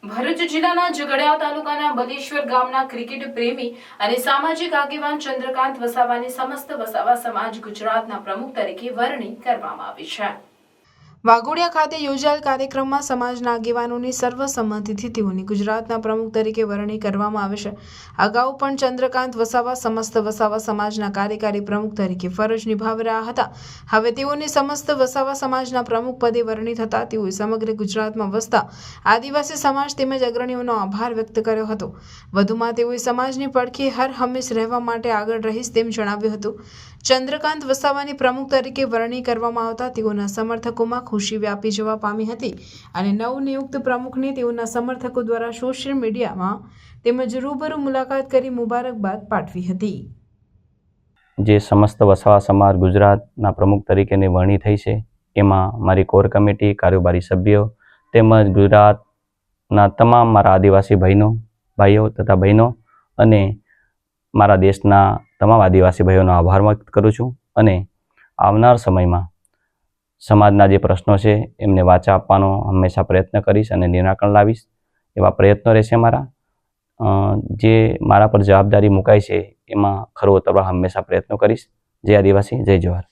ભરૂચ જિલ્લાના ઝઘડિયા તાલુકાના બલેશ્વર ગામના ક્રિકેટ પ્રેમી અને સામાજિક આગેવાન ચંદ્રકાંત વસાવાની સમસ્ત વસાવા સમાજ ગુજરાતના પ્રમુખ તરીકે વરણી કરવામાં આવી છે। વાઘોડિયા ખાતે યોજાયેલ કાર્યક્રમમાં સમાજના આગેવાનોની સર્વસંમતિથી તેઓની ગુજરાતના પ્રમુખ તરીકે વરણી કરવામાં આવે છે। અગાઉ પણ ચંદ્રકાંત વસાવા સમસ્ત વસાવા સમાજના કાર્યકારી પ્રમુખ તરીકે ફરજ નિભાવી રહ્યા હતા। હવે તેઓની સમસ્ત વસાવા સમાજના પ્રમુખ પદે વરણી થતા તેઓએ સમગ્ર ગુજરાતમાં વસતા આદિવાસી સમાજ તેમજ અગ્રણીઓનો આભાર વ્યક્ત કર્યો હતો। વધુમાં તેઓએ સમાજની પડખે હર હંમેશ રહેવા માટે આગળ રહીશ તેમ જણાવ્યું હતું। ચંદ્રકાંત વસાવાની પ્રમુખ તરીકે વરણી કરવામાં આવતા તેઓના સમર્થકોમાં ખુશી વ્યાપી જવા પામી હતી અને નવનિયુક્ત પ્રમુખને તેઓના સમર્થકો દ્વારા સોશિયલ મીડિયામાં તેમજ રૂબરૂ મુલાકાત કરી મુબારકબાદ પાઠવી હતી। જે સમસ્ત વસાવા સમાજ ગુજરાતના પ્રમુખ તરીકેની વરણી થઈ છે એમાં મારી કોર કમિટી, કારોબારી સભ્યો તેમજ ગુજરાતના તમામ મારા આદિવાસી ભાઈઓ તથા બહેનો અને મારા દેશના તમામ આદિવાસી ભાઈઓનો આભાર વ્યક્ત કરું છું અને આવનાર સમયમાં સમાજના જે પ્રશ્નો છે એમને વાચા આપવાનો હંમેશા પ્રયત્ન કરીશ અને નિરાકરણ લાવીશ એવા પ્રયત્નો રહેશે મારા। જે મારા પર જવાબદારી મુકાઈ છે એમાં ખરો ઉતરવા હંમેશા પ્રયત્નો કરીશ। જય આદિવાસી, જય જવાહર।